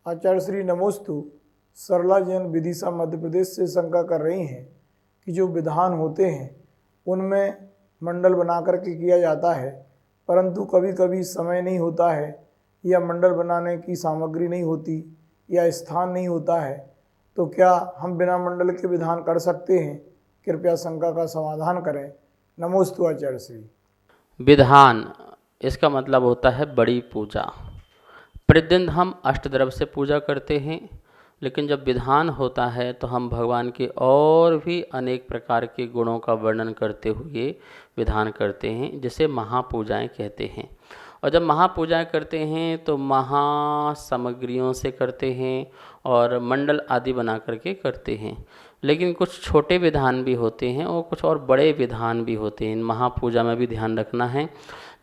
आचार्य श्री नमोस्तु। सरला जैन विदिशा मध्य प्रदेश से शंका कर रही हैं कि जो विधान होते हैं उनमें मंडल बना करके किया जाता है, परंतु कभी कभी समय नहीं होता है या मंडल बनाने की सामग्री नहीं होती या स्थान नहीं होता है, तो क्या हम बिना मंडल के विधान कर सकते हैं? कृपया शंका का समाधान करें। नमोस्तु आचार्य श्री। विधान इसका मतलब होता है बड़ी पूजा। प्रतिदिन हम अष्टद्रव्य से पूजा करते हैं, लेकिन जब विधान होता है तो हम भगवान के और भी अनेक प्रकार के गुणों का वर्णन करते हुए विधान करते हैं, जिसे महापूजाएं कहते हैं। और जब महापूजाएं करते हैं तो महासामग्रियों से करते हैं और मंडल आदि बना करके करते हैं। लेकिन कुछ छोटे विधान भी होते हैं और कुछ और बड़े विधान भी होते हैं। इन महापूजा में भी ध्यान रखना है।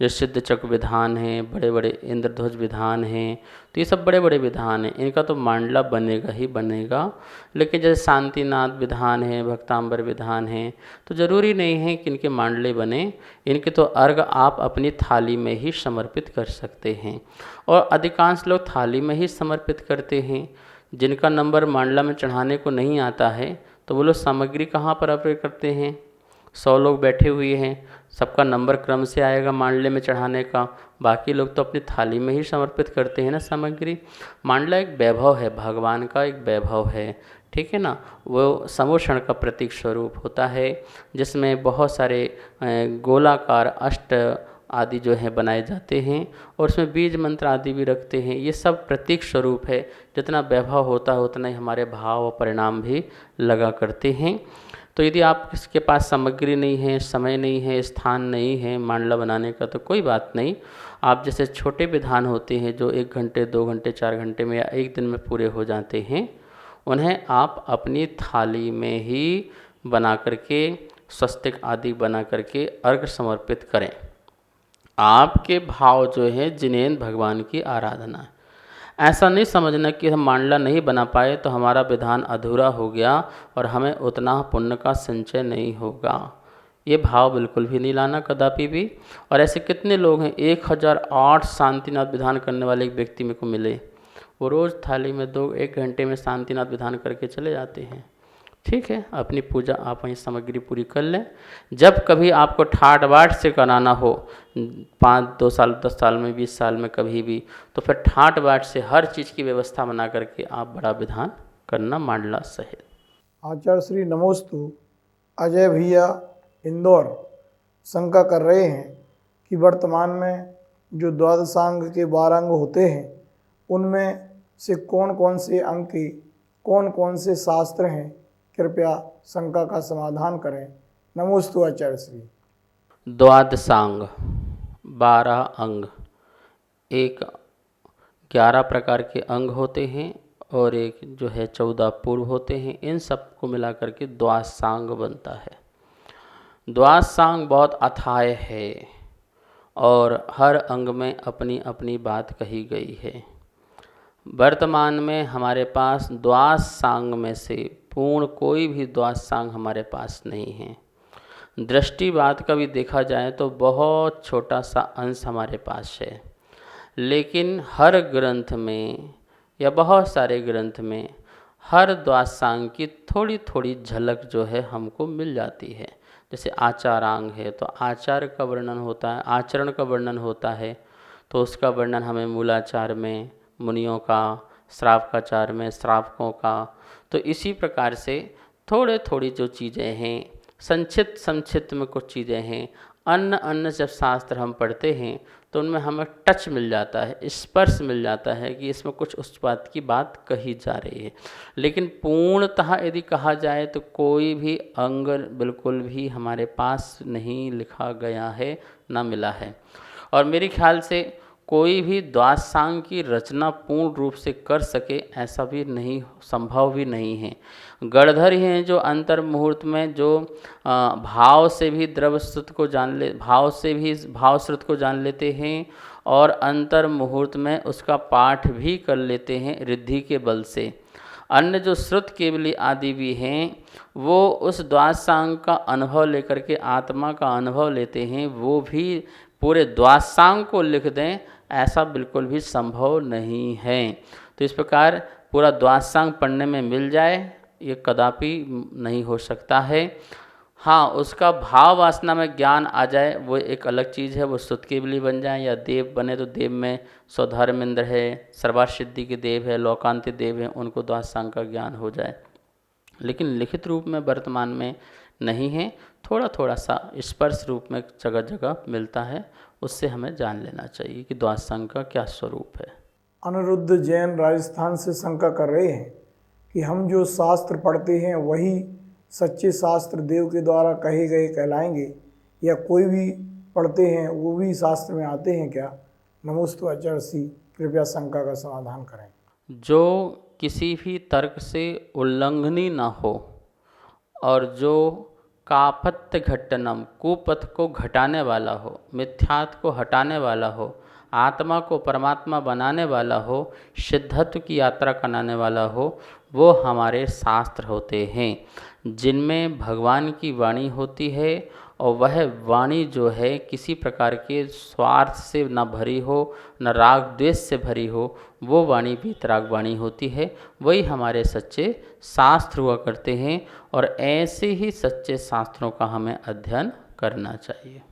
जो सिद्ध चक्र विधान है, बड़े बड़े इंद्रध्वज विधान हैं, तो ये सब बड़े बड़े विधान हैं, इनका तो मांडला बनेगा ही बनेगा। लेकिन जैसे शांतिनाथ विधान है, भक्तांबर विधान है, तो ज़रूरी नहीं है कि इनके मांडले बने। इनके तो अर्घ आप अपनी थाली में ही समर्पित कर सकते हैं, और अधिकांश लोग थाली में ही समर्पित करते हैं। जिनका नंबर मांडला में चढ़ाने को नहीं आता है तो वो लोग सामग्री कहाँ पर अर्पित करते हैं? 100 लोग बैठे हुए हैं, सबका नंबर क्रम से आएगा मांडले में चढ़ाने का, बाकी लोग तो अपनी थाली में ही समर्पित करते हैं ना सामग्री। मांडला एक वैभव है, भगवान का एक वैभव है, ठीक है ना। वो समोषण का प्रतीक स्वरूप होता है, जिसमें बहुत सारे गोलाकार अष्ट आदि जो है बनाए जाते हैं, और उसमें बीज मंत्र आदि भी रखते हैं। ये सब प्रतीक स्वरूप है। जितना वैभव होता है उतना ही हमारे भाव और परिणाम भी लगा करते हैं। तो यदि आप किसके पास सामग्री नहीं है, समय नहीं है, स्थान नहीं है मांडला बनाने का, तो कोई बात नहीं। आप जैसे छोटे विधान होते हैं जो 1 घंटे 2 घंटे 4 घंटे में या एक दिन में पूरे हो जाते हैं, उन्हें आप अपनी थाली में ही बना करके स्वस्तिक आदि बना करके अर्घ समर्पित करें। आपके भाव जो है जिनेंद्र भगवान की आराधना है। ऐसा नहीं समझना कि हम मांडला नहीं बना पाए तो हमारा विधान अधूरा हो गया और हमें उतना पुण्य का संचय नहीं होगा। ये भाव बिल्कुल भी नहीं लाना कदापि भी। और ऐसे कितने लोग हैं, 1008 शांतिनाथ विधान करने वाले एक व्यक्ति मेरे को मिले। वो रोज़ थाली में 1 घंटे में शांतिनाथ विधान करके चले जाते हैं। ठीक है, अपनी पूजा आप वहीं सामग्री पूरी कर लें। जब कभी आपको ठाट बाट से कराना हो, 2 साल 10 साल में 20 साल में कभी भी, तो फिर ठाट बाट से हर चीज़ की व्यवस्था बना करके आप बड़ा विधान करना मांडला सहित। आचार्य श्री नमोस्तु। अजय भैया इंदौर शंका कर रहे हैं कि वर्तमान में जो द्वादशांग के 12 अंग होते हैं उनमें से कौन कौन से अंग के कौन कौन से शास्त्र हैं? कृपया शंका का समाधान करें। नमोस्तु आचार्य श्री। द्वादशांग 12 अंग, 11 प्रकार के अंग होते हैं और एक जो है 14 पूर्व होते हैं। इन सब को मिला करके द्वादशांग बनता है। द्वादशांग बहुत अथाय है और हर अंग में अपनी अपनी बात कही गई है। वर्तमान में हमारे पास द्वादशांग में से पूर्ण कोई भी द्वादशांग हमारे पास नहीं है। दृष्टिवाद का भी देखा जाए तो बहुत छोटा सा अंश हमारे पास है, लेकिन हर ग्रंथ में या बहुत सारे ग्रंथ में हर द्वादशांग की थोड़ी थोड़ी झलक जो है हमको मिल जाती है। जैसे आचारांग है तो आचार का वर्णन होता है, आचरण का वर्णन होता है, तो उसका वर्णन हमें मूलाचार में मुनियों का, श्रावकाचार में श्रावकों का। तो इसी प्रकार से थोड़े थोड़ी जो चीज़ें हैं, संक्षिप्त में कुछ चीज़ें हैं। अन्य जब शास्त्र हम पढ़ते हैं तो उनमें हमें टच मिल जाता है, स्पर्श मिल जाता है कि इसमें कुछ उस बात की बात कही जा रही है। लेकिन पूर्णतः यदि कहा जाए तो कोई भी अंग बिल्कुल भी हमारे पास नहीं लिखा गया है, ना मिला है। और मेरे ख्याल से कोई भी द्वादशांग की रचना पूर्ण रूप से कर सके ऐसा भी नहीं, संभव भी नहीं है। गणधर ही हैं जो अंतर मुहूर्त में जो भाव से भी द्रव्य श्रुत को जान ले, भाव से भी भाव श्रुत को जान लेते हैं और अंतर मुहूर्त में उसका पाठ भी कर लेते हैं रिद्धि के बल से। अन्य जो श्रुत केवली आदि भी हैं वो उस द्वादशांग का अनुभव लेकर के आत्मा का अनुभव लेते हैं। वो भी पूरे द्वादशांग को लिख दें ऐसा बिल्कुल भी संभव नहीं है। तो इस प्रकार पूरा द्वादशांग पढ़ने में मिल जाए ये कदापि नहीं हो सकता है। हाँ, उसका भाव वासना में ज्ञान आ जाए वो एक अलग चीज़ है, वो स्तुति बन जाए या देव बने तो देव में सौधर्मेंद्र है, सर्वासिद्धि के देव है, लोकांति देव है, उनको द्वादशांग का ज्ञान हो जाए। लेकिन लिखित रूप में वर्तमान में नहीं है, थोड़ा थोड़ा सा स्पर्श रूप में जगह जगह मिलता है, उससे हमें जान लेना चाहिए कि द्वादशांग का क्या स्वरूप है। अनिरुद्ध जैन राजस्थान से शंका कर रहे हैं कि हम जो शास्त्र पढ़ते हैं वही सच्चे शास्त्र देव के द्वारा कहे गए कहलाएंगे या कोई भी पढ़ते हैं वो भी शास्त्र में आते हैं क्या? नमोस्तु आचार्य श्री, कृपया शंका का समाधान करें। जो किसी भी तर्क से उल्लंघनीय न हो और जो कापत्य घट्टनम कुपथ को घटाने वाला हो, मिथ्यात्व को हटाने वाला हो, आत्मा को परमात्मा बनाने वाला हो, सिद्धत्व की यात्रा कराने वाला हो, वो हमारे शास्त्र होते हैं जिनमें भगवान की वाणी होती है और वह वाणी जो है किसी प्रकार के स्वार्थ से न भरी हो, न राग द्वेष से भरी हो, वो वाणी वीतराग वाणी होती है। वही हमारे सच्चे शास्त्र हुआ करते हैं और ऐसे ही सच्चे शास्त्रों का हमें अध्ययन करना चाहिए।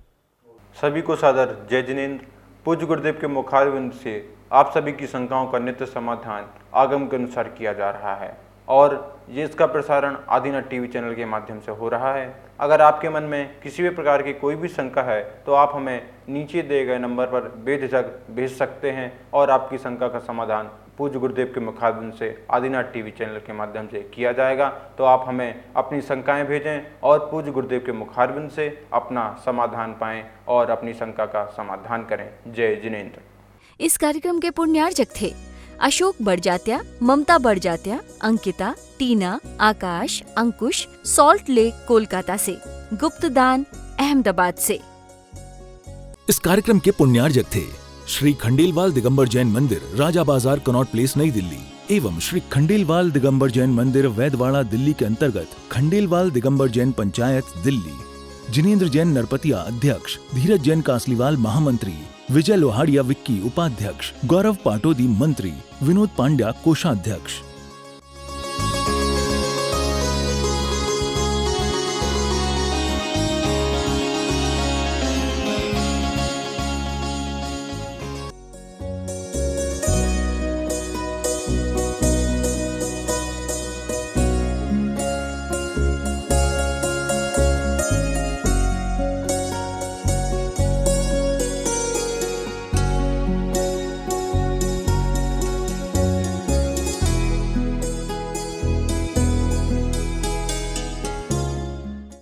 सभी को सादर जय जिनेंद्र। पूज्य गुरुदेव के मुखारविंद से आप सभी की शंकाओं का नित्य समाधान आगम के अनुसार किया जा रहा है और ये इसका प्रसारण आदिनाथ टीवी चैनल के माध्यम से हो रहा है। अगर आपके मन में किसी भी प्रकार की कोई भी शंका है तो आप हमें नीचे दिए गए नंबर पर बेझिझक भेज सकते हैं और आपकी शंका का समाधान पूज्य गुरुदेव के मुखारविंद से आदिनाथ टीवी चैनल के माध्यम से किया जाएगा। तो आप हमें अपनी शंकाएं भेजें और पूज्य गुरुदेव के मुखारविंद से अपना समाधान पाएं और अपनी शंका का समाधान करें। जय जिनेंद्र। इस कार्यक्रम के पुण्यार्जक थे अशोक बड़जात्या, ममता बड़जात्या, अंकिता, टीना, आकाश, अंकुश, सॉल्ट लेक कोलकाता से, गुप्तदान अहमदाबाद से। इस कार्यक्रम के पुण्यार्जक थे श्री खंडेलवाल दिगंबर जैन मंदिर, राजा बाजार, कनॉट प्लेस, नई दिल्ली एवं श्री खंडेलवाल दिगंबर जैन मंदिर, वैदवाड़ा, दिल्ली के अंतर्गत खंडेलवाल दिगंबर जैन पंचायत, दिल्ली। जिनेंद्र जैन नरपतिया अध्यक्ष, धीरज जैन कासलीवाल महामंत्री, विजय लोहाड़िया विक्की उपाध्यक्ष, गौरव पाटोदी मंत्री, विनोद पांड्या कोषाध्यक्ष।